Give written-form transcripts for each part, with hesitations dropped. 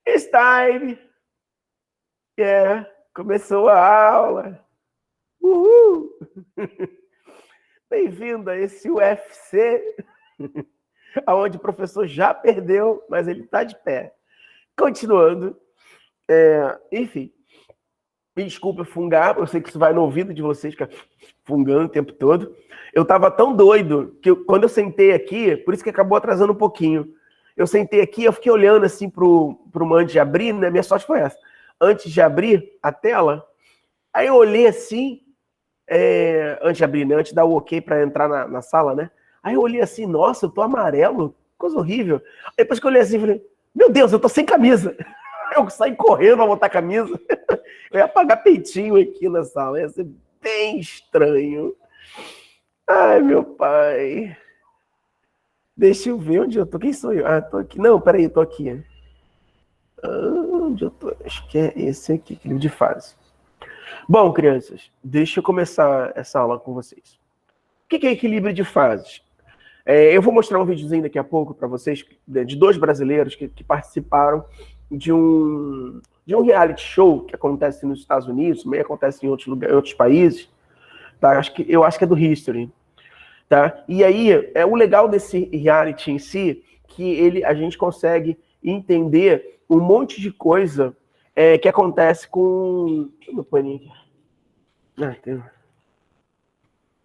It's time. Yeah, começou a aula. Uhul! Bem-vindo a esse UFC, onde o professor já perdeu, mas ele está de pé. Continuando. Enfim, me desculpa fungar, eu sei que isso vai no ouvido de vocês, ficar fungando o tempo todo. Eu estava tão doido que quando eu sentei aqui, por isso que acabou atrasando um pouquinho. Eu sentei aqui, eu fiquei olhando assim pro antes de abrir, né? Minha sorte foi essa. Antes de abrir a tela, aí eu olhei assim, antes de abrir, né? Antes de dar o ok para entrar na sala, né? Aí eu olhei assim, nossa, eu tô amarelo, coisa horrível. Aí depois que eu olhei assim, eu falei, meu Deus, eu tô sem camisa. Eu saí correndo pra botar camisa. Eu ia apagar peitinho aqui na sala, ia ser bem estranho. Ai, meu pai. Deixa eu ver onde eu tô. Quem sou eu? Ah, tô aqui. Não, peraí, eu tô aqui. Onde eu tô? Acho que é esse aqui, equilíbrio de fase. Bom, crianças, deixa eu começar essa aula com vocês. O que é equilíbrio de fases? Eu vou mostrar um videozinho daqui a pouco para vocês de dois brasileiros que participaram de um reality show que acontece nos Estados Unidos, também acontece em outros lugares, em outros países. Tá? Eu acho que é do History. Tá? E aí, o legal desse reality em si, que a gente consegue entender um monte de coisa que acontece com... Deixa eu ver o paninho aqui. Tem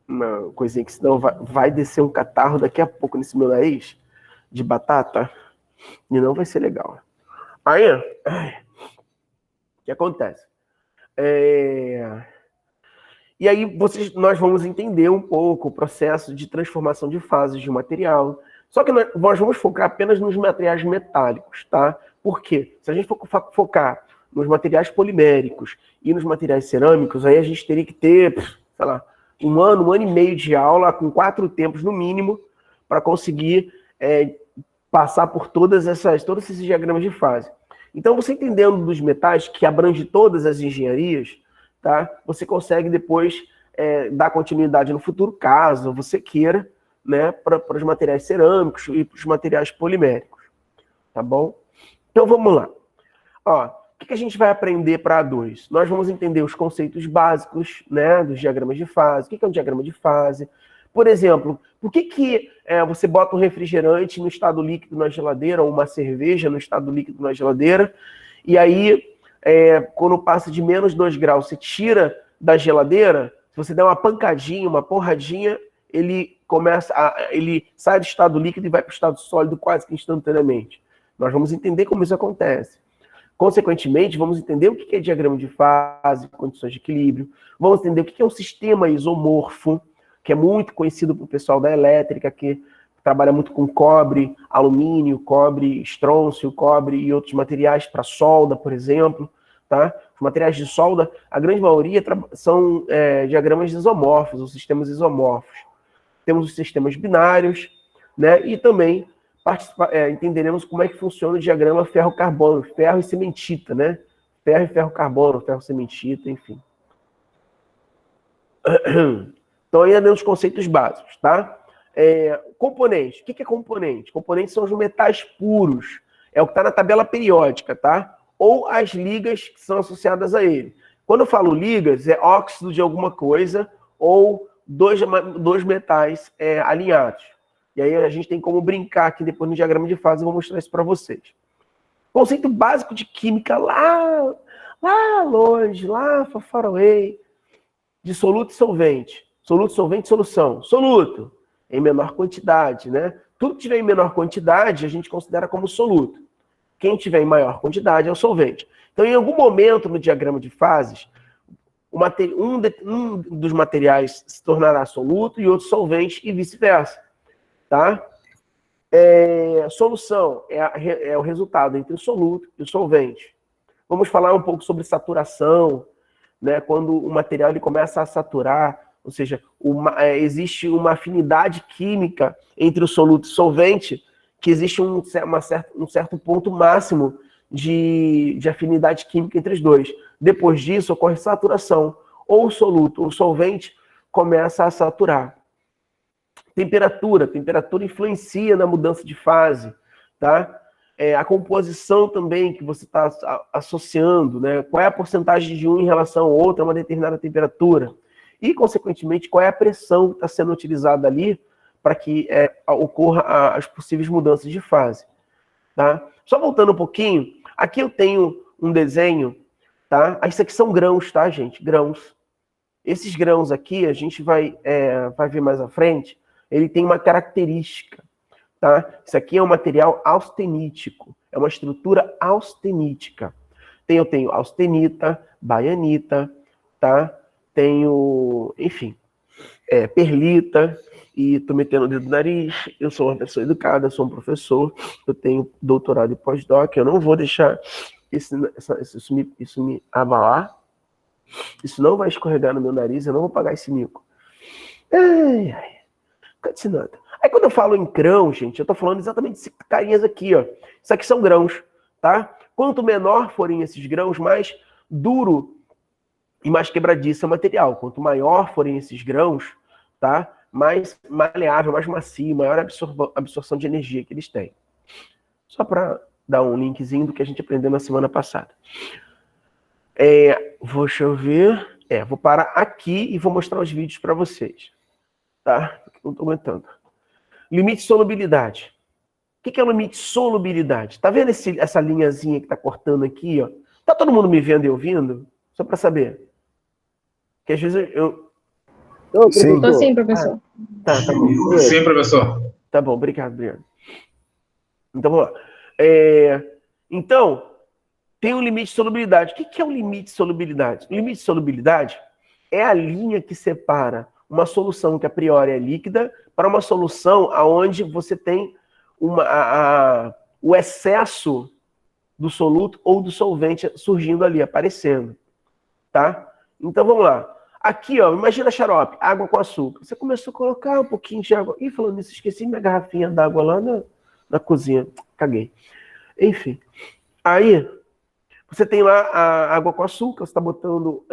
uma coisinha que senão vai descer um catarro daqui a pouco nesse meu nariz de batata e não vai ser legal. Aí, o que acontece? E aí nós vamos entender um pouco o processo de transformação de fases de um material. Só que nós vamos focar apenas nos materiais metálicos, tá? Por quê? Se a gente for focar nos materiais poliméricos e nos materiais cerâmicos, aí a gente teria que ter, sei lá, um ano e meio de aula, com 4 tempos no mínimo, para conseguir passar por todos esses diagramas de fase. Então, você entendendo dos metais, que abrange todas as engenharias, tá? Você consegue depois dar continuidade no futuro, caso você queira, né, para os materiais cerâmicos e para os materiais poliméricos. Tá bom? Então, vamos lá. Ó, o que a gente vai aprender para A2? Nós vamos entender os conceitos básicos, né, dos diagramas de fase. O que é um diagrama de fase? Por exemplo, por que você bota um refrigerante no estado líquido na geladeira, ou uma cerveja no estado líquido na geladeira, e aí, quando passa de menos 2 graus, você tira da geladeira, se você der uma pancadinha, uma porradinha, ele sai do estado líquido e vai para o estado sólido quase que instantaneamente. Nós vamos entender como isso acontece. Consequentemente, vamos entender o que é diagrama de fase, condições de equilíbrio, vamos entender o que é um sistema isomorfo, que é muito conhecido para o pessoal da elétrica, que trabalha muito com cobre, alumínio, cobre, estrôncio, cobre e outros materiais para solda, por exemplo. Tá? Os materiais de solda, a grande maioria são diagramas isomorfos, ou sistemas isomorfos. Temos os sistemas binários, né? E também entenderemos como é que funciona o diagrama ferro-carbono, ferro e cementita, né? Ferro e ferro-carbono, ferro-cementita, enfim. Então, ainda dentro dos conceitos básicos, tá? Componente. O que é componente? Componentes são os metais puros. É o que está na tabela periódica, tá? Ou as ligas que são associadas a ele. Quando eu falo ligas, é óxido de alguma coisa ou dois metais alinhados. E aí a gente tem como brincar aqui depois no diagrama de fase, eu vou mostrar isso para vocês. Conceito básico de química lá longe, lá far away, de soluto e solvente. Soluto, solvente, solução. Soluto, em menor quantidade, né? Tudo que tiver em menor quantidade, a gente considera como soluto. Quem tiver em maior quantidade é o solvente. Então, em algum momento no diagrama de fases, um dos materiais se tornará soluto e outro solvente e vice-versa. Tá? Solução é o resultado entre o soluto e o solvente. Vamos falar um pouco sobre saturação, né? Quando o material ele começa a saturar, ou seja, existe uma afinidade química entre o soluto e o solvente, que existe um certo ponto máximo de afinidade química entre os dois. Depois disso, ocorre saturação. Ou o soluto ou o solvente começa a saturar. Temperatura influencia na mudança de fase, tá? A composição também que você está associando, né? Qual é a porcentagem de um em relação ao outro a uma determinada temperatura. E, consequentemente, qual é a pressão que está sendo utilizada ali para que ocorra as possíveis mudanças de fase. Tá? Só voltando um pouquinho, aqui eu tenho um desenho, tá? Isso aqui são grãos, tá, gente? Grãos. Esses grãos aqui, a gente vai ver mais à frente, ele tem uma característica, tá? Isso aqui é um material austenítico, é uma estrutura austenítica. Eu tenho austenita, baianita, tá? Tenho, enfim, perlita, e tô metendo o dedo no nariz, eu sou uma pessoa educada, sou um professor, eu tenho doutorado e pós-doc, eu não vou deixar isso me abalar, isso não vai escorregar no meu nariz, eu não vou pagar esse mico. Continuando. Aí quando eu falo em grão, gente, eu tô falando exatamente desses carinhas aqui, ó. Isso aqui são grãos, tá? Quanto menor forem esses grãos, mais duro e mais quebradiço é o material. Quanto maior forem esses grãos, tá? Mais maleável, mais macio, maior absorção de energia que eles têm. Só para dar um linkzinho do que a gente aprendeu na semana passada. Deixa eu ver. Vou parar aqui e vou mostrar os vídeos para vocês. Tá? Não estou aguentando. Limite de solubilidade. O que é o limite de solubilidade? Tá vendo essa linhazinha que tá cortando aqui, ó? Tá todo mundo me vendo e ouvindo? Só para saber. Porque às vezes eu... Sim. Tô sim, professor. Tá bom. Sim, professor. Tá bom, obrigado. Então, vamos lá. Então, tem um limite de solubilidade. O que é o limite de solubilidade? O limite de solubilidade é a linha que separa uma solução que a priori é líquida para uma solução onde você tem o excesso do soluto ou do solvente surgindo ali, aparecendo. Tá? Então, vamos lá. Aqui, ó, imagina xarope, água com açúcar. Você começou a colocar um pouquinho de água. Ih, falando nisso, esqueci minha garrafinha d'água lá na cozinha. Caguei. Enfim. Aí, você tem lá a água com açúcar, você está botando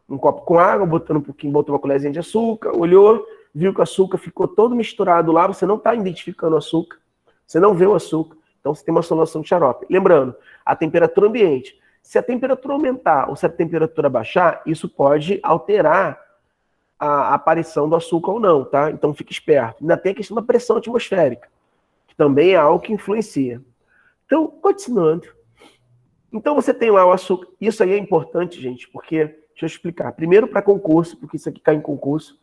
um copo com água, botando um pouquinho, botou uma colherzinha de açúcar, olhou, viu que o açúcar ficou todo misturado lá, você não está identificando o açúcar, você não vê o açúcar, então você tem uma solução de xarope. Lembrando, a temperatura ambiente. Se a temperatura aumentar ou se a temperatura baixar, isso pode alterar a aparição do açúcar ou não, tá? Então fique esperto. Ainda tem a questão da pressão atmosférica, que também é algo que influencia. Então, continuando. Então você tem lá o açúcar. Isso aí é importante, gente, porque, deixa eu explicar. Primeiro para concurso, porque isso aqui cai em concurso.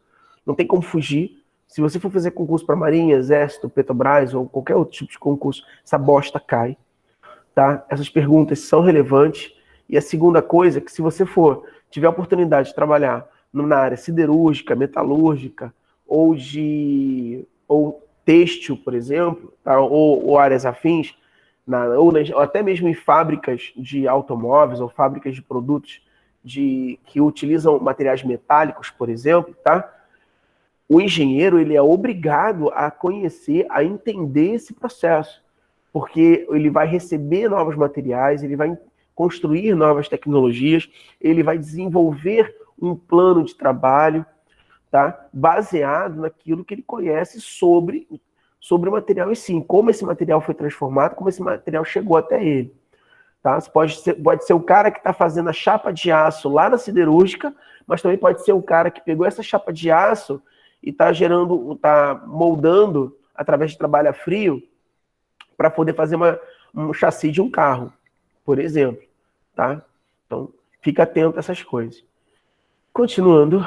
Não tem como fugir. Se você for fazer concurso para Marinha, Exército, Petrobras ou qualquer outro tipo de concurso, essa bosta cai. Tá? Essas perguntas são relevantes. E a segunda coisa é que se você tiver a oportunidade de trabalhar na área siderúrgica, metalúrgica ou têxtil, por exemplo, tá? ou áreas afins, ou até mesmo em fábricas de automóveis ou fábricas de produtos que utilizam materiais metálicos, por exemplo, tá? O engenheiro ele é obrigado a conhecer, a entender esse processo, porque ele vai receber novos materiais, ele vai construir novas tecnologias, ele vai desenvolver um plano de trabalho, tá? Baseado naquilo que ele conhece sobre o material em si, como esse material foi transformado, como esse material chegou até ele. Tá? Pode ser o cara que está fazendo a chapa de aço lá na siderúrgica, mas também pode ser o cara que pegou essa chapa de aço e está moldando através de trabalho a frio para poder fazer um chassi de um carro, por exemplo. Tá? Então, fica atento a essas coisas. Continuando,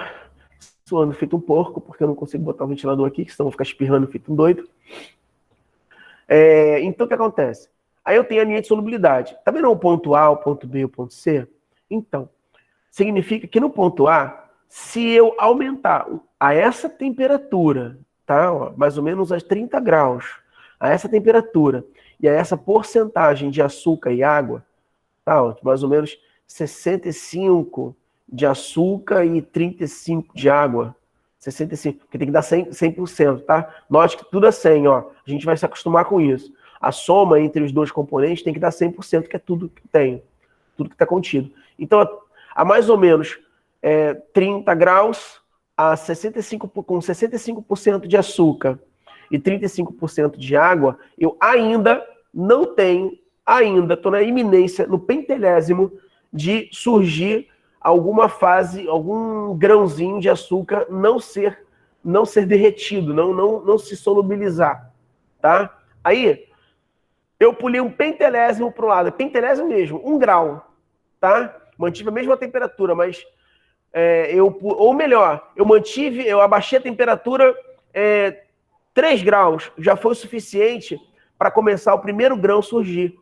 suando feito um porco, porque eu não consigo botar o ventilador aqui, que senão eu vou ficar espirrando feito um doido. Então, o que acontece? Aí eu tenho a linha de solubilidade. Tá vendo o ponto A, o ponto B e o ponto C? Então, significa que no ponto A, se eu aumentar a essa temperatura, tá? Ó, mais ou menos a 30 graus, a essa temperatura e a essa porcentagem de açúcar e água, tá? Ó, mais ou menos 65 de açúcar e 35 de água. 65, porque tem que dar 100%, tá? Note que tudo é 100, ó. A gente vai se acostumar com isso. A soma entre os dois componentes tem que dar 100%, que é tudo que tem, tudo que está contido. Então, a mais ou menos 30 graus, com 65% de açúcar e 35% de água, eu ainda não tenho, estou na iminência, no pentelésimo, de surgir alguma fase, algum grãozinho de açúcar não ser derretido, não se solubilizar, tá? Aí, eu pulei um pentelésimo para o lado, pentelésimo mesmo, 1 grau, tá? Mantive a mesma temperatura, mas eu abaixei a temperatura 3 graus, já foi o suficiente para começar o primeiro grão surgir,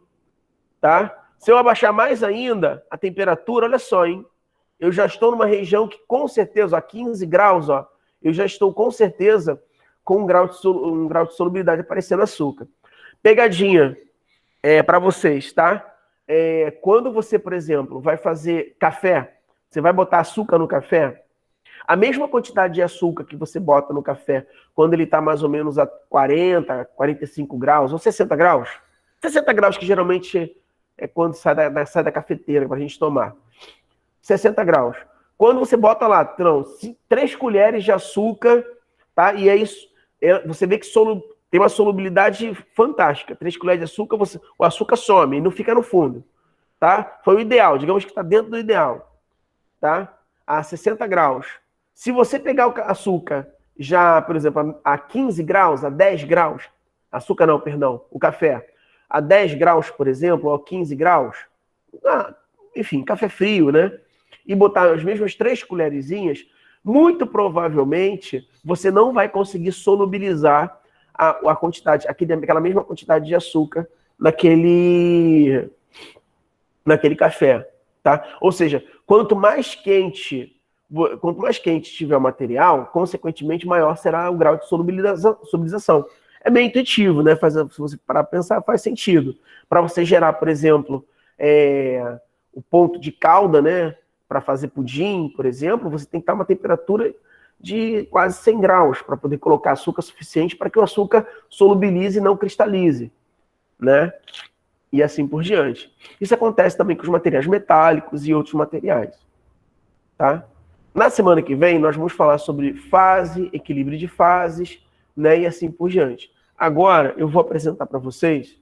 tá? Se eu abaixar mais ainda a temperatura, olha só, hein? Eu já estou numa região que com certeza, a 15 graus, ó, eu já estou com certeza com um grau de solubilidade aparecendo açúcar. Pegadinha para vocês, tá? Quando você, por exemplo, vai fazer café, você vai botar açúcar no café, a mesma quantidade de açúcar que você bota no café quando ele está mais ou menos a 40, 45 graus, ou 60 graus, 60 graus que geralmente é quando sai da cafeteira para a gente tomar, 60 graus. Quando você bota lá, 3 colheres de açúcar, tá? E é isso, você vê que tem uma solubilidade fantástica. 3 colheres de açúcar, o açúcar some e não fica no fundo, tá? Foi o ideal, digamos que está dentro do ideal, tá? A 60 graus. Se você pegar o açúcar já, por exemplo, a 15 graus, a 10 graus, açúcar não, perdão, o café, a 10 graus, por exemplo, ou a 15 graus, enfim, café frio, né? E botar as mesmas 3 colherzinhas, muito provavelmente você não vai conseguir solubilizar a quantidade, aquela mesma quantidade de açúcar naquele café, tá? Ou seja, quanto mais quente tiver o material, consequentemente maior será o grau de solubilização. É meio intuitivo, né? Se você parar para pensar, faz sentido. Para você gerar, por exemplo, o ponto de calda, né? Para fazer pudim, por exemplo, você tem que estar uma temperatura de quase 100 graus para poder colocar açúcar suficiente para que o açúcar solubilize e não cristalize, né? E assim por diante. Isso acontece também com os materiais metálicos e outros materiais, tá? Na semana que vem, nós vamos falar sobre fase, equilíbrio de fases, né? E assim por diante. Agora, eu vou apresentar para vocês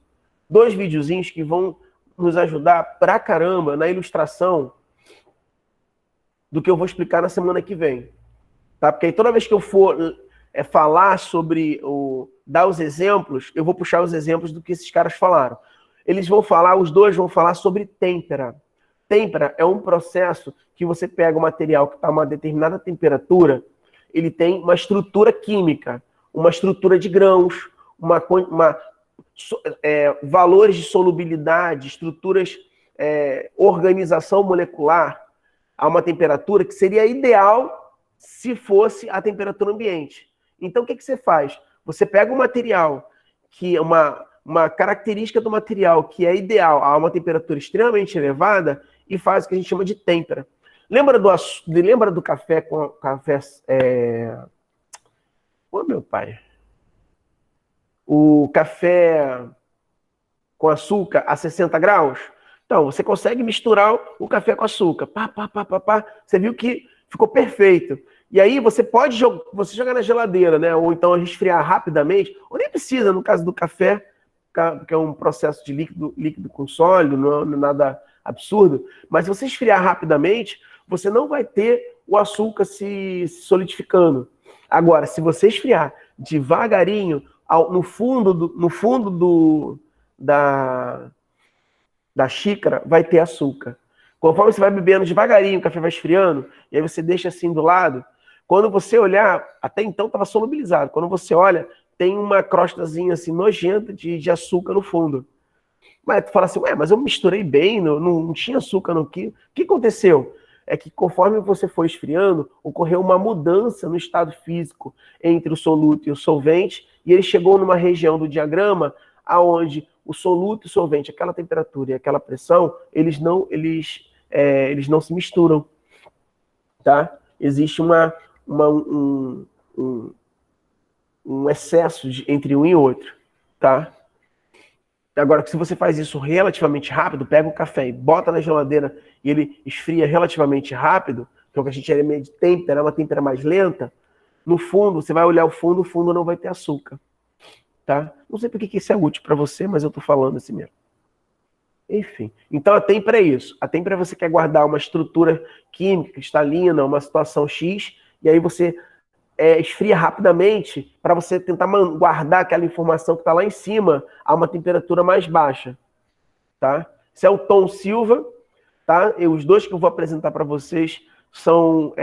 2 videozinhos que vão nos ajudar pra caramba na ilustração do que eu vou explicar na semana que vem. Tá? Porque aí toda vez que eu for falar sobre, dar os exemplos, eu vou puxar os exemplos do que esses caras falaram. Os dois vão falar sobre têmpera. Têmpera é um processo que você pega o material que está a uma determinada temperatura, ele tem uma estrutura química, uma estrutura de grãos, valores de solubilidade, estruturas, organização molecular a uma temperatura que seria ideal se fosse a temperatura ambiente. Então, o que você faz? Você pega um material, que é uma característica do material que é ideal a uma temperatura extremamente elevada e faz o que a gente chama de têmpera. Lembra do café com café... Ô, meu pai. O café com açúcar a 60 graus? Então, você consegue misturar o café com açúcar. Você viu que ficou perfeito. E aí você pode jogar na geladeira, né? Ou então resfriar rapidamente. Ou nem precisa, no caso do café, que é um processo de líquido com sólido, não é nada absurdo. Mas se você esfriar rapidamente, você não vai ter o açúcar se solidificando. Agora, se você esfriar devagarinho, no fundo da xícara, vai ter açúcar. Conforme você vai bebendo devagarinho, o café vai esfriando, e aí você deixa assim do lado, quando você olhar, até então estava solubilizado, quando você olha, tem uma crostazinha assim nojenta de açúcar no fundo. Mas tu fala assim, mas eu misturei bem, não tinha açúcar no quilo. O que aconteceu? É que conforme você foi esfriando, ocorreu uma mudança no estado físico entre o soluto e o solvente, e ele chegou numa região do diagrama aonde o soluto e o solvente, aquela temperatura e aquela pressão, eles não se misturam, tá? Existe um excesso entre um e outro, tá? Agora, se você faz isso relativamente rápido, pega o café e bota na geladeira e ele esfria relativamente rápido, que é o que a gente chama de têmpera, uma têmpera mais lenta, no fundo, você vai olhar o fundo não vai ter açúcar. Tá? Não sei por que isso é útil para você, mas eu estou falando assim mesmo. Enfim, então a têmpera é isso. A têmpera você quer guardar uma estrutura química, cristalina, uma situação X, e aí você esfria rapidamente para você tentar guardar aquela informação que está lá em cima a uma temperatura mais baixa. Tá? Esse é o Tom Silva. Tá? Os dois que eu vou apresentar para vocês são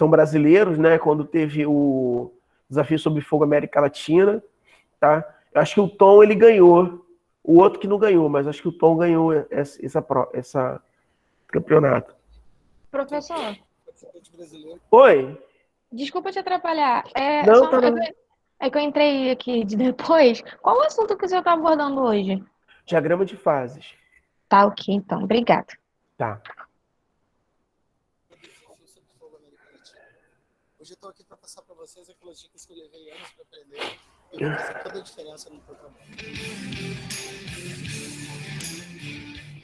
brasileiros, né? Quando teve o Desafio Sob Fogo América Latina. Tá? Eu acho que o Tom ele ganhou. O outro que não ganhou, mas acho que o Tom ganhou essa campeonato. Professor. Oi. Desculpa te atrapalhar. Não, tá não. É que eu entrei aqui de depois. Qual o assunto que o senhor está abordando hoje? Diagrama de fases. Tá, ok, então. Obrigada. Tá. Hoje eu estou aqui para passar para vocês aquelas dicas que eu levei anos para aprender e vai fazer toda a diferença no seu trabalho.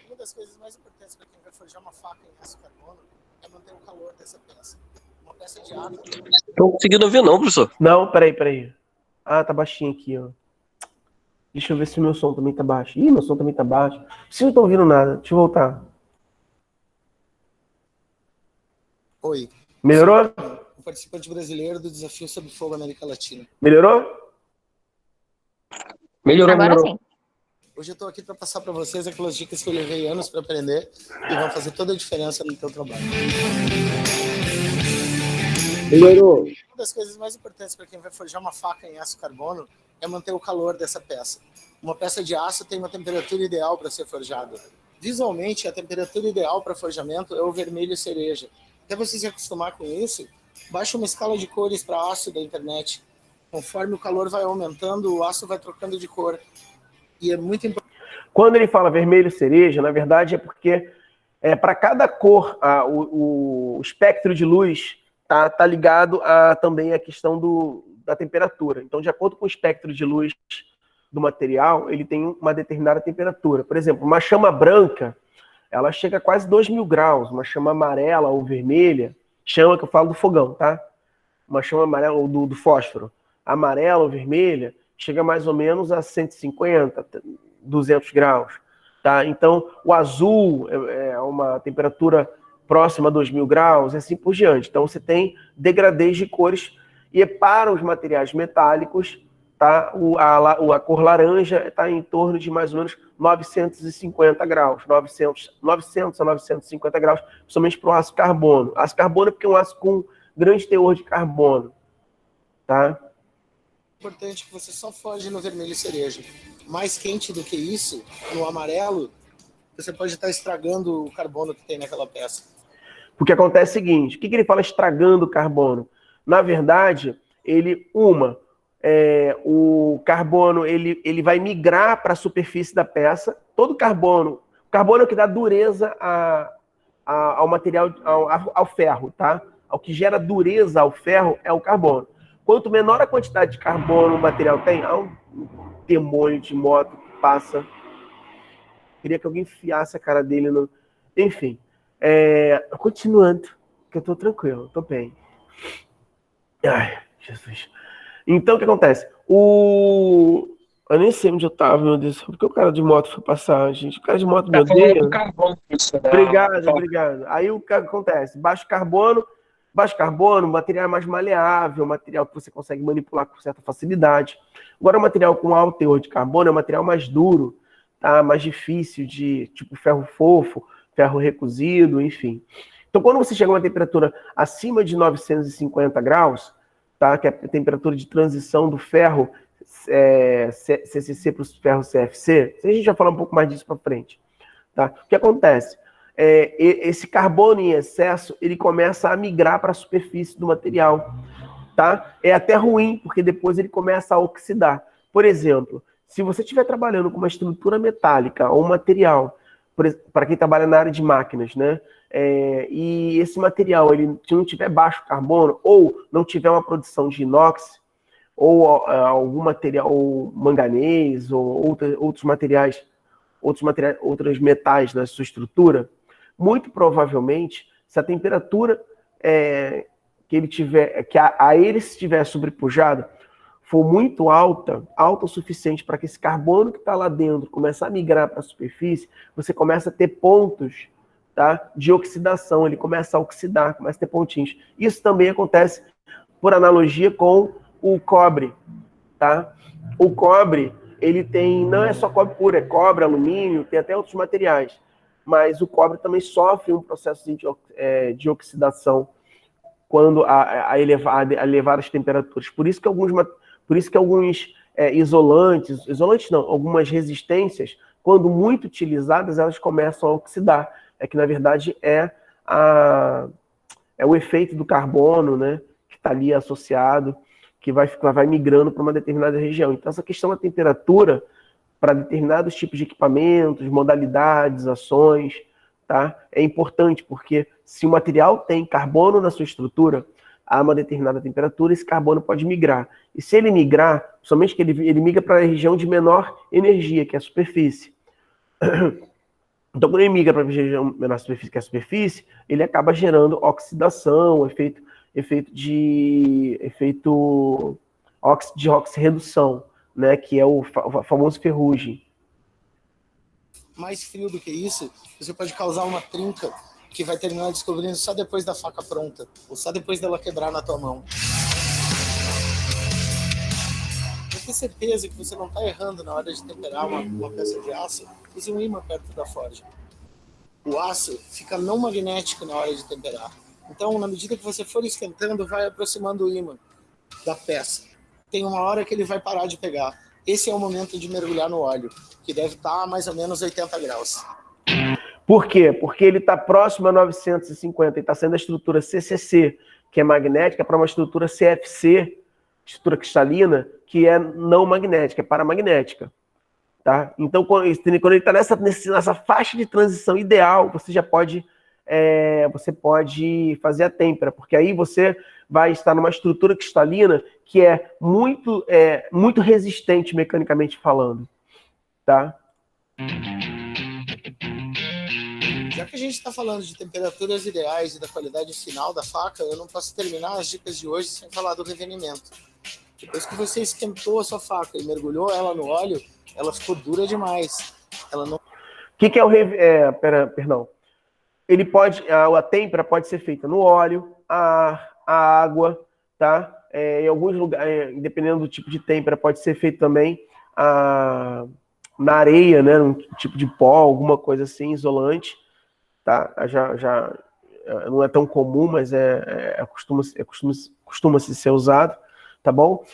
Uma das coisas mais importantes para quem vai forjar uma faca em aço carbono é manter o calor dessa peça. Uma peça de aço... Não conseguindo ouvir não, professor. Não, peraí. Ah, tá baixinho aqui, ó. Deixa eu ver se o meu som também tá baixo. Ih, meu som também tá baixo. Vocês não estão ouvindo nada. Deixa eu voltar. Oi. Melhorou? O participante brasileiro do Desafio Sob Fogo América Latina. Melhorou? Agora sim. Hoje eu estou aqui para passar para vocês aquelas dicas que eu levei anos para aprender e vão fazer toda a diferença no teu trabalho. Melhorou. Uma das coisas mais importantes para quem vai forjar uma faca em aço carbono é manter o calor dessa peça. Uma peça de aço tem uma temperatura ideal para ser forjada. Visualmente, a temperatura ideal para forjamento é o vermelho cereja. Até você se acostumar com isso, baixa uma escala de cores para aço da internet. Conforme o calor vai aumentando, o aço vai trocando de cor. E é muito importante. Quando ele fala vermelho cereja, na verdade é porque para cada cor, o espectro de luz tá ligado também à questão da temperatura. Então, de acordo com o espectro de luz do material, ele tem uma determinada temperatura. Por exemplo, uma chama branca, ela chega a quase 2.000 graus. Uma chama amarela ou vermelha, chama que eu falo do fogão, tá? Uma chama amarela ou do fósforo, amarela ou vermelha, chega mais ou menos a 150, 200 graus. Tá? Então, o azul é uma temperatura próxima a 2.000 graus, e assim por diante. Então, você tem degradês de cores, e para os materiais metálicos, tá? A cor laranja está em torno de mais ou menos 950 graus, 900 a 950 graus, principalmente para o aço carbono. Aço carbono é porque é um aço com grande teor de carbono. Tá? Importante que você só forje no vermelho cereja. Mais quente do que isso, no amarelo, você pode estar estragando o carbono que tem naquela peça. Porque acontece o seguinte, o que ele fala estragando o carbono? Na verdade, o carbono ele vai migrar para a superfície da peça. Todo o carbono é o que dá dureza ao material, ao ferro, tá? O que gera dureza ao ferro é o carbono. Quanto menor a quantidade de carbono o material tem, há um demônio de moto que passa. Queria que alguém enfiasse a cara dele no... Enfim. Continuando, que eu tô tranquilo, tô bem. Ai, Jesus. Então, o que acontece? Eu nem sei onde eu tava, meu Deus. Porque o cara de moto foi passar, gente. O cara de moto me odeia. Obrigado. Aí o que acontece? Baixo carbono, material mais maleável, material que você consegue manipular com certa facilidade. Agora, o material com alto teor de carbono é um material mais duro, tá? Mais difícil de, tipo, ferro fofo, ferro recozido, enfim. Então, quando você chega a uma temperatura acima de 950 graus, tá? Que é a temperatura de transição do ferro CCC para o ferro CFC, a gente vai falar um pouco mais disso para frente. Tá? O que acontece? Esse carbono em excesso, ele começa a migrar para a superfície do material. Tá? É até ruim, porque depois ele começa a oxidar. Por exemplo, se você estiver trabalhando com uma estrutura metálica ou um material, para quem trabalha na área de máquinas, né? E esse material ele não tiver baixo carbono, ou não tiver uma produção de inox, ou algum material, ou manganês, ou outros metais na sua estrutura, muito provavelmente Se a temperatura que ele tiver, que a ele estiver sobrepujado, for muito alta o suficiente para que esse carbono que está lá dentro comece a migrar para a superfície, você começa a ter pontos, tá, de oxidação, ele começa a oxidar, começa a ter pontinhos. Isso também acontece por analogia com o cobre, tá? O cobre, ele tem, não é só cobre puro, é cobre, alumínio, tem até outros materiais, mas o cobre também sofre um processo de oxidação quando a elevar as temperaturas. Por isso que alguns isolantes não, algumas resistências, quando muito utilizadas, elas começam a oxidar. É que, na verdade, é o efeito do carbono, né, que está ali associado, que vai migrando para uma determinada região. Então, essa questão da temperatura, para determinados tipos de equipamentos, modalidades, ações, tá, é importante, porque se o material tem carbono na sua estrutura, a uma determinada temperatura, esse carbono pode migrar. E se ele migrar, somente que ele migra para a região de menor energia, que é a superfície. Então, quando ele migra para a região menor superfície, que é a superfície, ele acaba gerando oxidação, efeito de oxirredução, né, que é o famoso ferrugem. Mais frio do que isso, você pode causar uma trinca que vai terminar descobrindo só depois da faca pronta, ou só depois dela quebrar na tua mão. Pra ter certeza que você não está errando na hora de temperar uma peça de aço, use um ímã perto da forja. O aço fica não magnético na hora de temperar. Então, na medida que você for esquentando, vai aproximando o ímã da peça. Tem uma hora que ele vai parar de pegar. Esse é o momento de mergulhar no óleo, que deve estar a mais ou menos 80 graus. Por quê? Porque ele está próximo a 950 e está saindo da estrutura CCC, que é magnética, para uma estrutura CFC, estrutura cristalina, que é não magnética, é paramagnética. Tá? Então, quando ele está nessa faixa de transição ideal, você já pode, fazer a têmpera, porque aí você vai estar numa estrutura cristalina que é muito resistente mecanicamente falando. Tá? Já que a gente está falando de temperaturas ideais e da qualidade final da faca, eu não posso terminar as dicas de hoje sem falar do revenimento. Depois que você esquentou a sua faca e mergulhou ela no óleo, ela ficou dura demais. Ela não... O que é o perdão. Ele a têmpera pode ser feita no óleo, a água, tá? Em alguns lugares, dependendo do tipo de têmpera, pode ser feito também na areia, né? Um tipo de pó, alguma coisa assim, isolante, tá? Não é tão comum, mas costuma-se ser usado, tá bom?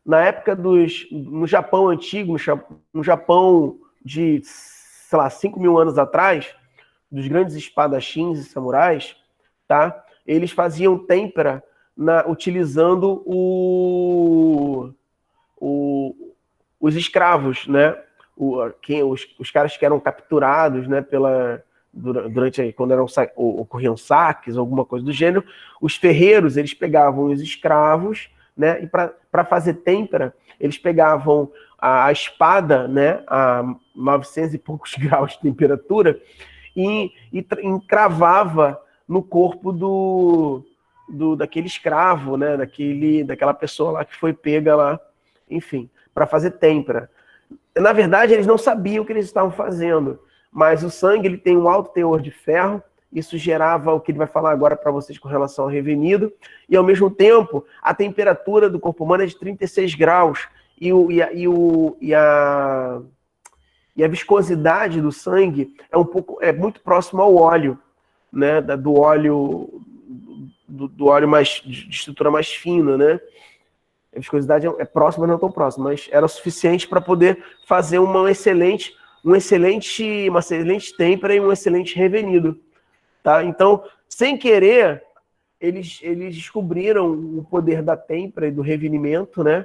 Na época no Japão antigo, no Japão de, sei lá, 5.000 anos atrás, dos grandes espadachins e samurais, tá? Eles faziam têmpera utilizando os escravos, né? Os caras que eram capturados, né, durante quando ocorriam saques, alguma coisa do gênero, os ferreiros, eles pegavam os escravos, né, e para fazer têmpera, eles pegavam a espada, né, a 900 e poucos graus de temperatura e encravava no corpo daquele escravo, né, daquela pessoa lá que foi pega lá, enfim, para fazer têmpera. Na verdade, eles não sabiam o que eles estavam fazendo, mas o sangue ele tem um alto teor de ferro, isso gerava o que ele vai falar agora para vocês com relação ao revenido, e ao mesmo tempo, a temperatura do corpo humano é de 36 graus, e a viscosidade do sangue é muito próximo ao óleo, né, do óleo mais de estrutura mais fina, né? A viscosidade é próxima, não tão próxima, mas era o suficiente para poder fazer uma excelente têmpera e um excelente revenido, tá? Então, sem querer, eles descobriram o poder da têmpera e do revenimento, né?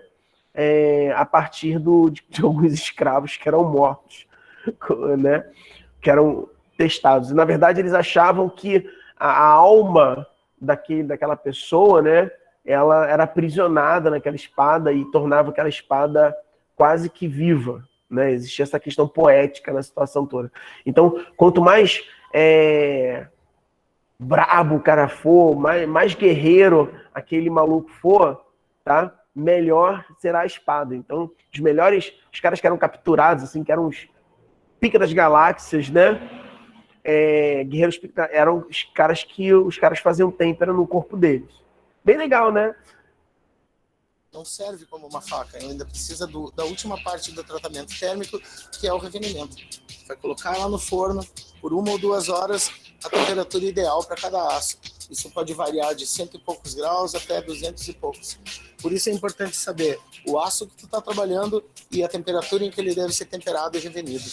A partir de alguns escravos que eram mortos, né? Que eram testados. E, na verdade, eles achavam que a alma daquela pessoa, né? Ela era aprisionada naquela espada e tornava aquela espada quase que viva, né? Existia essa questão poética na situação toda. Então, quanto mais brabo o cara for, mais guerreiro aquele maluco for, tá? Melhor será a espada. Então, os caras que eram capturados, assim, que eram os pica das galáxias, né? Guerreiros pica, eram os caras faziam têmpera no corpo deles. Bem legal, né? Não serve como uma faca, ainda precisa da última parte do tratamento térmico, que é o revenimento. Vai colocar lá no forno por 1 ou 2 horas a temperatura ideal para cada aço. Isso pode variar de 100 e poucos graus até 200 e poucos. Por isso é importante saber o aço que tu está trabalhando e a temperatura em que ele deve ser temperado e revenido.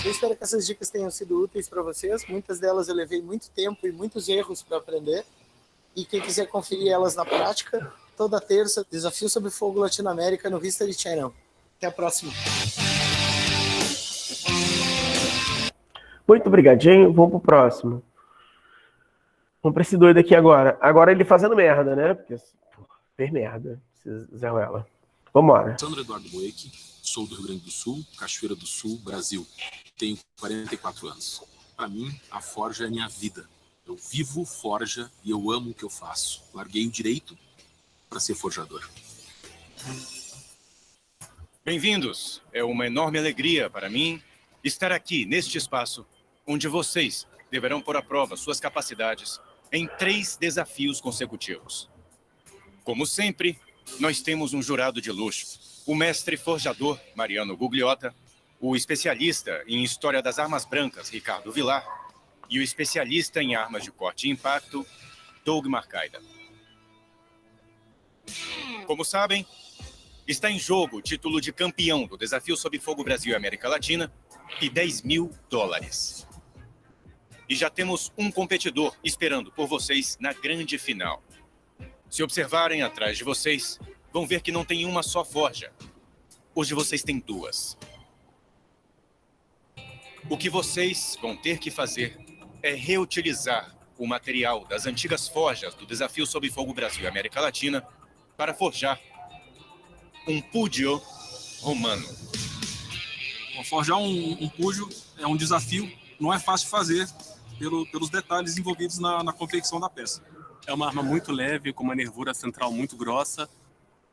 Eu espero que essas dicas tenham sido úteis para vocês. Muitas delas eu levei muito tempo e muitos erros para aprender. E quem quiser conferir elas na prática, toda terça, Desafio sobre Fogo Latinoamérica no History Channel. Até a próxima. Muito obrigadinho. Vamos pro próximo. Vamos pra esse doido aqui agora. Agora ele fazendo merda, né? Porque fez merda. Zé Ruela. Vambora. Sandro Eduardo Boeck, sou do Rio Grande do Sul, Cachoeira do Sul, Brasil. Tenho 44 anos. Para mim, a forja é minha vida. Eu vivo forja e eu amo o que eu faço. Larguei o direito para ser forjador. Bem-vindos. É uma enorme alegria para mim estar aqui neste espaço onde vocês deverão pôr à prova suas capacidades em 3 desafios consecutivos. Como sempre, nós temos um jurado de luxo, o mestre forjador Mariano Gugliotta, o especialista em História das Armas Brancas, Ricardo Vilar, e o especialista em armas de corte e impacto, Doug Marcaida. Como sabem, está em jogo o título de campeão do Desafio Sob Fogo Brasil e América Latina e $10 mil. E já temos um competidor esperando por vocês na grande final. Se observarem atrás de vocês, vão ver que não tem uma só forja. Hoje vocês têm 2. O que vocês vão ter que fazer é reutilizar o material das antigas forjas do Desafio Sob Fogo Brasil e América Latina para forjar um púdio romano. Forjar um púdio é um desafio, não é fácil de fazer pelos detalhes envolvidos na confecção da peça. É uma arma muito leve, com uma nervura central muito grossa.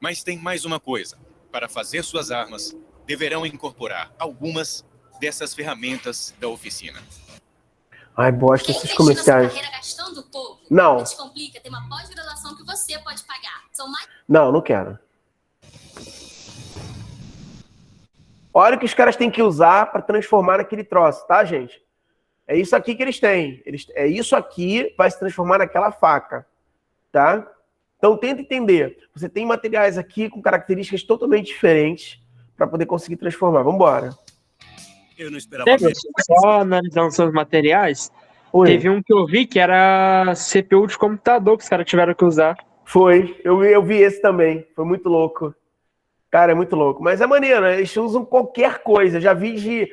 Mas tem mais uma coisa. Para fazer suas armas, deverão incorporar algumas dessas ferramentas da oficina. Ai, bosta esses comerciais. Gastando pouco, não. Descomplica, tem uma pós-graduação que você pode pagar. São mais... Não quero. Olha o que os caras têm que usar para transformar naquele troço, tá, gente? É isso aqui que eles têm. É isso aqui vai se transformar naquela faca, tá? Então tenta entender. Você tem materiais aqui com características totalmente diferentes para poder conseguir transformar. Vamos embora. Eu não esperava. Só analisando seus materiais, teve um que eu vi que era CPU de computador que os caras tiveram que usar. Foi, eu vi esse também. Foi muito louco. Cara, é muito louco. Mas é maneiro, né? Eles usam qualquer coisa. Já vi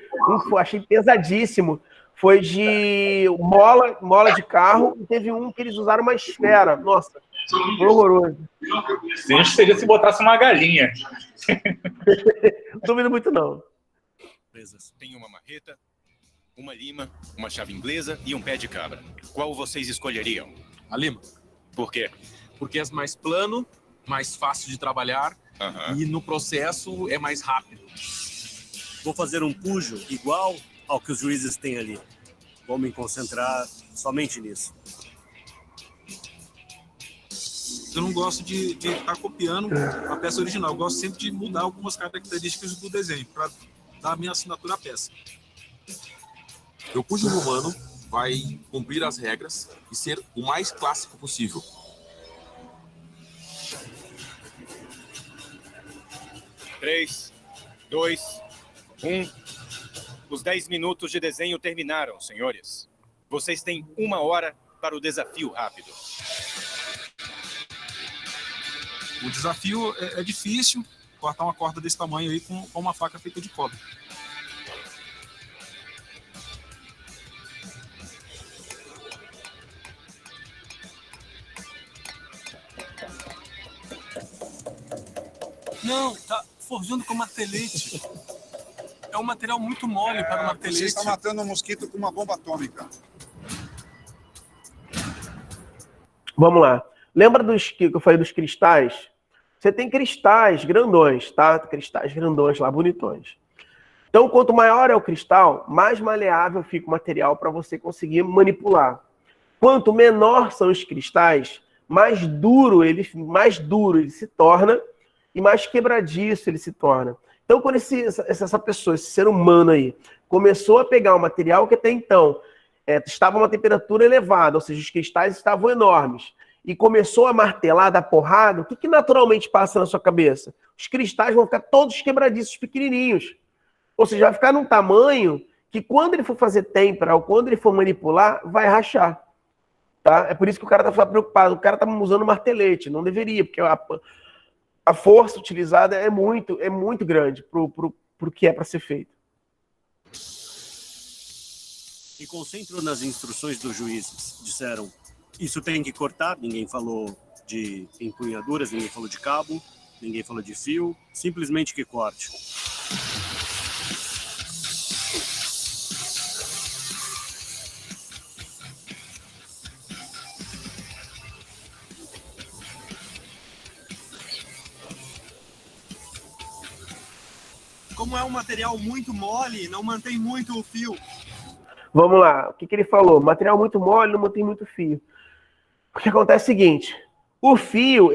achei pesadíssimo. Foi de mola de carro. E teve um que eles usaram uma esfera. Nossa, foi horroroso. Gente, seria se botasse uma galinha. Não duvido muito, não. Tem uma marreta, uma lima, uma chave inglesa e um pé de cabra. Qual vocês escolheriam? A lima. Por quê? Porque é mais plano, mais fácil de trabalhar e no processo é mais rápido. Vou fazer um pujo igual ao que os juízes têm ali. Vou me concentrar somente nisso. Eu não gosto de estar copiando a peça original. Eu gosto sempre de mudar algumas características do desenho para dar a minha assinatura à peça. O pujo romano vai cumprir as regras e ser o mais clássico possível. Três, 2, 1. Os 10 minutos de desenho terminaram, senhores. Vocês têm 1 hora para o desafio rápido. O desafio é difícil, cortar uma corda desse tamanho aí com uma faca feita de cobre. Não, tá forjando com martelete. é um material muito mole para o martelete. Você está matando um mosquito com uma bomba atômica. Vamos lá. Lembra dos que eu falei dos cristais? Você tem cristais grandões, tá? Cristais grandões lá, bonitões. Então, quanto maior é o cristal, mais maleável fica o material para você conseguir manipular. Quanto menor são os cristais, mais duro ele se torna e mais quebradiço ele se torna. Então, quando essa pessoa, esse ser humano aí, começou a pegar um material que até então estava a uma temperatura elevada, ou seja, os cristais estavam enormes, e começou a martelar, dar porrada, o que naturalmente passa na sua cabeça? Os cristais vão ficar todos quebradiços, pequenininhos. Ou seja, vai ficar num tamanho que quando ele for fazer têmpera ou quando ele for manipular, vai rachar. Tá? É por isso que o cara está preocupado. O cara está usando martelete. Não deveria, porque a força utilizada é muito grande para o que é para ser feito. Me concentro nas instruções dos juízes. Disseram, isso tem que cortar. Ninguém falou de empunhaduras, ninguém falou de cabo, ninguém falou de fio. Simplesmente que corte. Como é um material muito mole, não mantém muito o fio. Vamos lá. O que ele falou? Material muito mole, não mantém muito fio. O que acontece é o seguinte. O fio,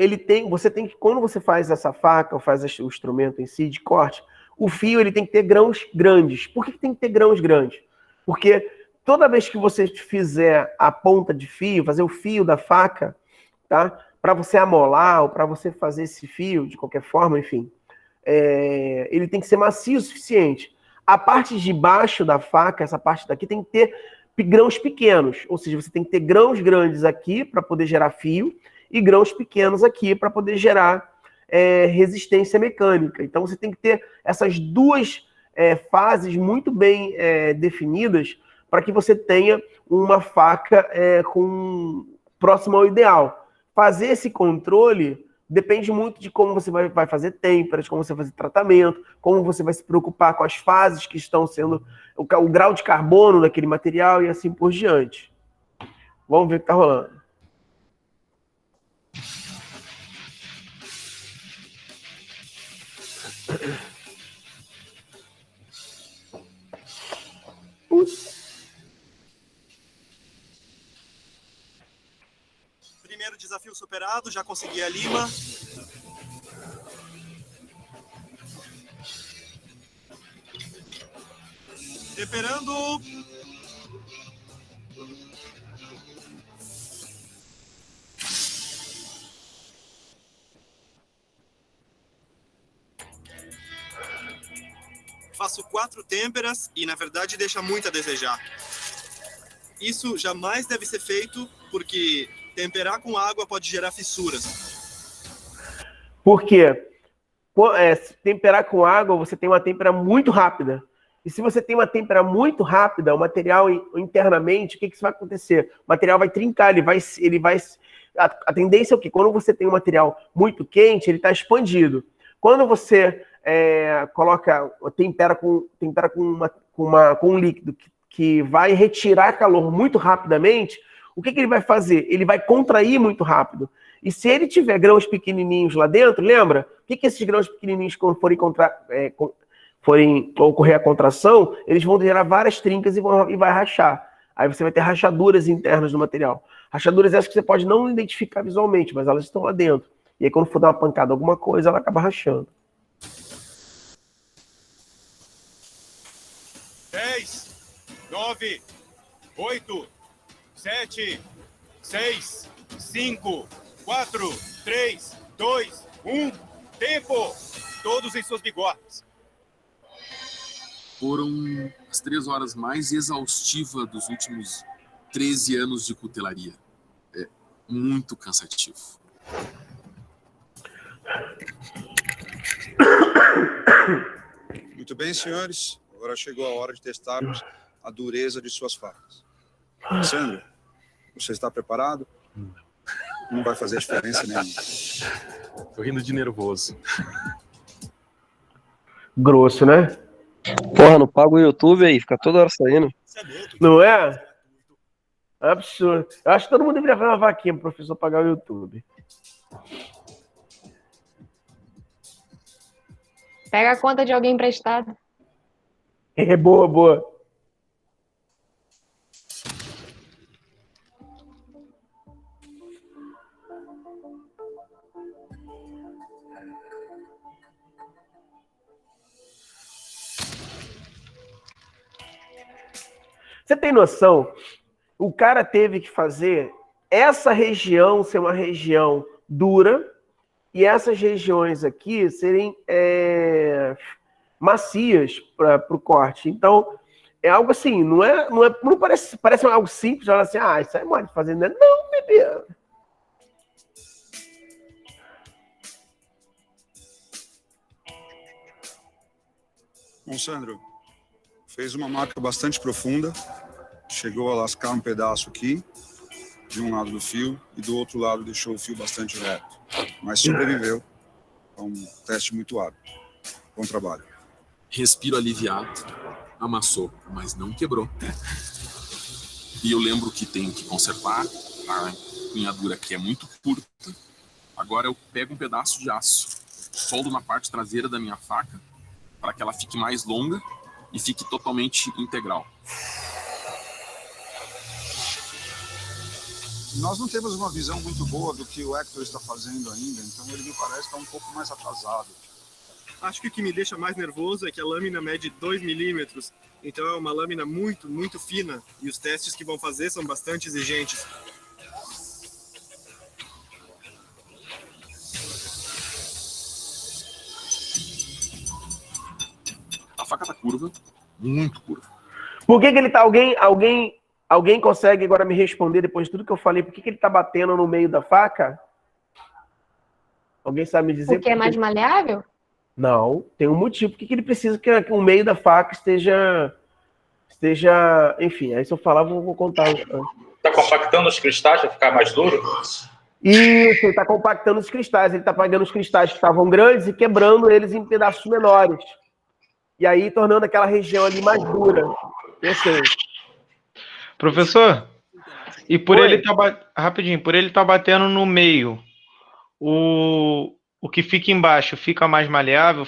você tem que, quando você faz essa faca, ou faz o instrumento em si de corte, o fio ele tem que ter grãos grandes. Por que tem que ter grãos grandes? Porque toda vez que você fizer a ponta de fio, fazer o fio da faca, tá? Para você amolar ou para você fazer esse fio, de qualquer forma, enfim, ele tem que ser macio o suficiente. A parte de baixo da faca, essa parte daqui, tem que ter grãos pequenos. Ou seja, você tem que ter grãos grandes aqui para poder gerar fio e grãos pequenos aqui para poder gerar resistência mecânica. Então, você tem que ter essas duas fases muito bem definidas para que você tenha uma faca próxima ao ideal. Fazer esse controle depende muito de como você vai fazer têmperas, como você vai fazer tratamento, como você vai se preocupar com as fases que estão sendo, o grau de carbono daquele material e assim por diante. Vamos ver o que está rolando. Primeiro desafio superado, já consegui a lima. Temperando. Faço 4 têmperas e, na verdade, deixa muito a desejar. Isso jamais deve ser feito porque temperar com água pode gerar fissuras. Por quê? Se temperar com água, você tem uma têmpera muito rápida. E se você tem uma têmpera muito rápida, o material internamente, o que vai acontecer? O material vai trincar, a tendência é o quê? Quando você tem um material muito quente, ele está expandido. Quando você tempera com um líquido que vai retirar calor muito rapidamente, o que ele vai fazer? Ele vai contrair muito rápido. E se ele tiver grãos pequenininhos lá dentro, lembra? O que esses grãos pequenininhos, quando forem ocorrer a contração, eles vão gerar várias trincas e vai rachar. Aí você vai ter rachaduras internas no material. Rachaduras essas que você pode não identificar visualmente, mas elas estão lá dentro. E aí quando for dar uma pancada alguma coisa, ela acaba rachando. 10, 9, 8, 7, 6, 5, 4, 3, 2, 1. Tempo! Todos em suas bigodes. Foram as 3 horas mais exaustivas dos últimos 13 anos de cutelaria. É muito cansativo. Muito bem, senhores. Agora chegou a hora de testarmos a dureza de suas facas. Sandro, você está preparado? Não vai fazer diferença nenhuma. Tô rindo de nervoso. Grosso, né? Porra, não paga o YouTube aí, fica toda hora saindo. Não é? Absurdo. Eu acho que todo mundo deveria fazer uma vaquinha pro professor pagar o YouTube. Pega a conta de alguém emprestado. É boa, boa. Você tem noção? O cara teve que fazer essa região ser uma região dura e essas regiões aqui serem macias para o corte. Então, é algo assim, não parece algo simples, olha assim, isso aí é mole de fazer, né? Não, bebê. Bom, Sandro, fez uma marca bastante profunda, chegou a lascar um pedaço aqui, de um lado do fio, e do outro lado deixou o fio bastante reto. Mas sobreviveu. É um teste muito árduo. Bom trabalho. Respiro aliviado. Amassou, mas não quebrou. E eu lembro que tenho que conservar a empunhadura, que é muito curta. Agora eu pego um pedaço de aço, soldo na parte traseira da minha faca, para que ela fique mais longa e fique totalmente integral. Nós não temos uma visão muito boa do que o Hector está fazendo ainda, então ele me parece estar um pouco mais atrasado. Acho que o que me deixa mais nervoso é que a lâmina mede 2 milímetros, então é uma lâmina muito, muito fina, e os testes que vão fazer são bastante exigentes. A faca tá curva, muito curva. Por que ele tá... Alguém consegue agora me responder, depois de tudo que eu falei, por que ele tá batendo no meio da faca? Alguém sabe me dizer? Porque é mais maleável? Não, tem um motivo. Por que ele precisa que o meio da faca esteja... Enfim, aí se eu falar, vou contar. Tá compactando os cristais para ficar mais duro? Isso, ele tá compactando os cristais. Ele tá pegando os cristais que estavam grandes e quebrando eles em pedaços menores. E aí tornando aquela região ali mais dura. Eu sei. Professor, e por ele tá batendo no meio, o que fica embaixo fica mais maleável,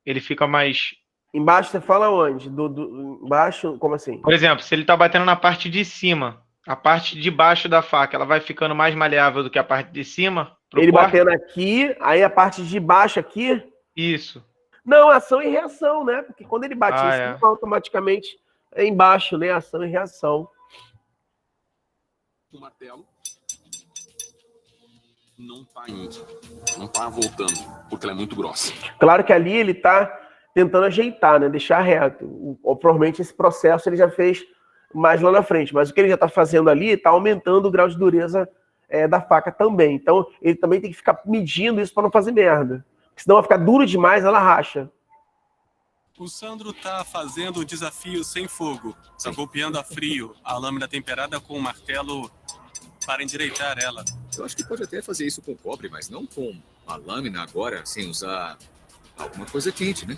ele fica mais... Embaixo você fala onde? Embaixo, como assim? Por exemplo, se ele tá batendo na parte de cima, a parte de baixo da faca, ela vai ficando mais maleável do que a parte de cima? Ele batendo aqui, aí a parte de baixo aqui? Isso. Não, ação e reação, né? Porque quando ele bate em cima, automaticamente é embaixo, né? Ação e reação. O martelo não tá voltando, porque ela é muito grossa. Claro que ali ele tá tentando ajeitar, né? Deixar reto. Provavelmente esse processo ele já fez mais lá na frente, mas o que ele já tá fazendo ali está aumentando o grau de dureza da faca também. Então ele também tem que ficar medindo isso para não fazer merda. Senão vai ficar duro demais, ela racha. O Sandro tá fazendo o desafio sem fogo, só golpeando a frio a lâmina temperada com o martelo para endireitar ela. Eu acho que pode até fazer isso com cobre, mas não com a lâmina agora, sem usar alguma coisa quente, né?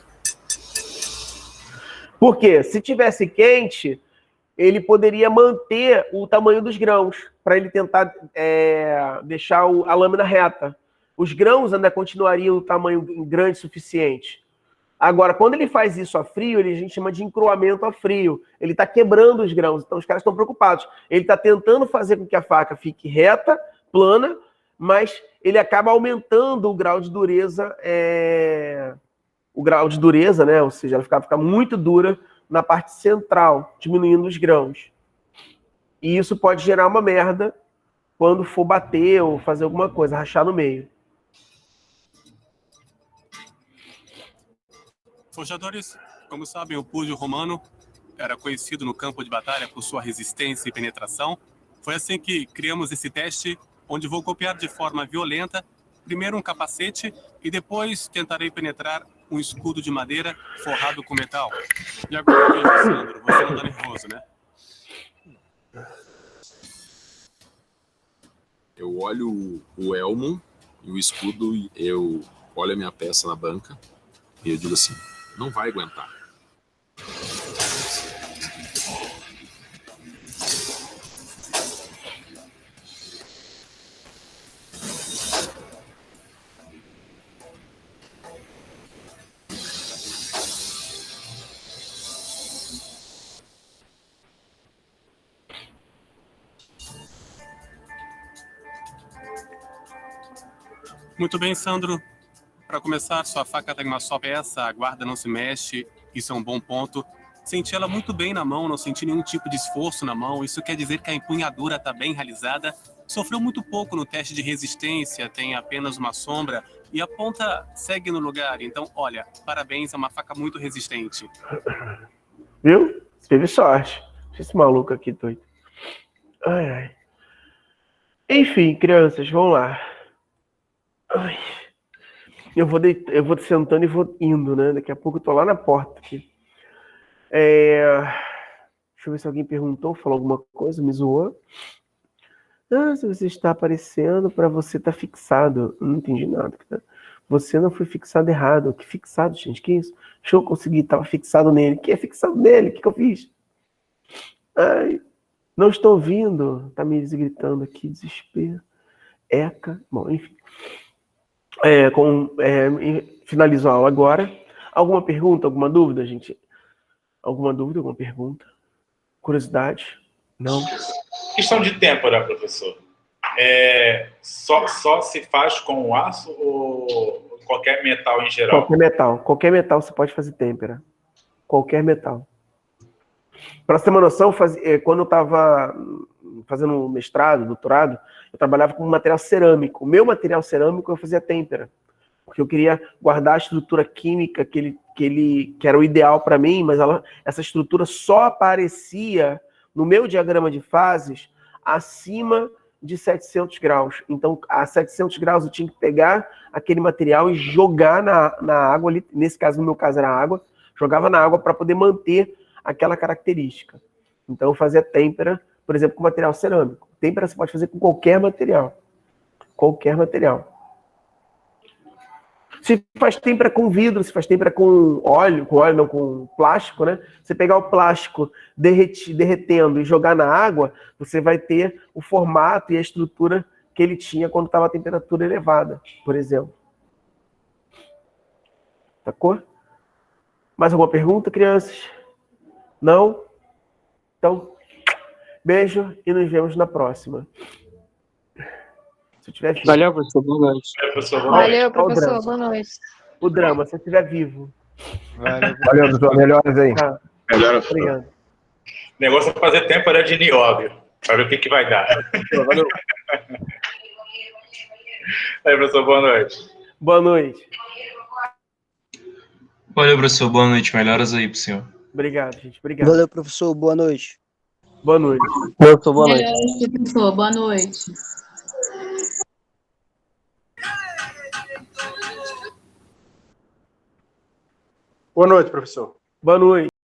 Por quê? Se tivesse quente, ele poderia manter o tamanho dos grãos, para ele tentar deixar a lâmina reta. Os grãos ainda continuariam o tamanho grande o suficiente. Agora, quando ele faz isso a frio, a gente chama de encruamento a frio. Ele está quebrando os grãos, então os caras estão preocupados. Ele está tentando fazer com que a faca fique reta, plana, mas ele acaba aumentando o grau de dureza, né? Ou seja, ela fica muito dura na parte central, diminuindo os grãos. E isso pode gerar uma merda quando for bater ou fazer alguma coisa, rachar no meio. Forjadores, como sabem, o púgio romano era conhecido no campo de batalha por sua resistência e penetração. Foi assim que criamos esse teste, onde vou golpear de forma violenta, primeiro um capacete e depois tentarei penetrar um escudo de madeira forrado com metal. E agora veja, Sandro, você não tá nervoso, né? Eu olho o elmo e o escudo e eu olho a minha peça na banca e eu digo assim: Não vai aguentar. Muito bem, Sandro. Para começar, sua faca tem uma só peça, a guarda não se mexe, isso é um bom ponto. Senti ela muito bem na mão, não senti nenhum tipo de esforço na mão, isso quer dizer que a empunhadura está bem realizada. Sofreu muito pouco no teste de resistência, tem apenas uma sombra e a ponta segue no lugar. Então, olha, parabéns, é uma faca muito resistente. Viu? Você teve sorte. Deixa esse maluco aqui doido. Ai, ai. Enfim, crianças, vamos lá. Ai. Eu vou sentando e vou indo, né? Daqui a pouco eu tô lá na porta aqui. Deixa eu ver se alguém perguntou, falou alguma coisa, me zoou. Ah, se você está aparecendo, para você tá fixado. Não entendi nada. Você não foi fixado errado. Que fixado, gente? Que isso? Deixa eu conseguir, tava fixado nele. Que é fixado nele? O que eu fiz? Ai, não estou ouvindo. Tá me gritando aqui, desespero. Eca. Bom, enfim. Finalizou a aula agora. Alguma pergunta, alguma dúvida, gente? Alguma dúvida, alguma pergunta? Curiosidade? Não? Questão de têmpera, professor. Só se faz com o aço ou qualquer metal em geral? Qualquer metal. Qualquer metal você pode fazer têmpera. Qualquer metal. Para você ter uma noção, quando eu estava fazendo mestrado, doutorado, eu trabalhava com material cerâmico. O meu material cerâmico eu fazia têmpera. Porque eu queria guardar a estrutura química que era o ideal para mim, mas essa estrutura só aparecia no meu diagrama de fases acima de 700 graus. Então, a 700 graus eu tinha que pegar aquele material e jogar na água, ali, nesse caso, no meu caso era água, jogava na água para poder manter aquela característica. Então, eu fazia têmpera, por exemplo, com material cerâmico. Têmpera você pode fazer com qualquer material. Qualquer material. Se faz têmpera com vidro, se faz têmpera com óleo não, com plástico, né? Você pegar o plástico derretendo e jogar na água, você vai ter o formato e a estrutura que ele tinha quando estava a temperatura elevada, por exemplo. Sacou? Mais alguma pergunta, crianças? Não? Então, beijo e nos vemos na próxima. Se eu tiver vivo. Valeu, professor. Boa noite. Valeu, professor. Boa noite. O drama, se eu estiver vivo. Valeu, professor. Melhoras aí. Tá. Melhoras. Obrigado. O negócio é fazer têmpera de nióbio, para ver o que vai dar. Valeu. Aí, professor, boa noite. Boa noite. Valeu, professor. Boa noite. Melhoras aí pro senhor. Obrigado, gente. Obrigado. Valeu, professor. Boa noite. Boa noite. Professor, boa noite. Professor, boa noite. Boa noite, professor. Boa noite.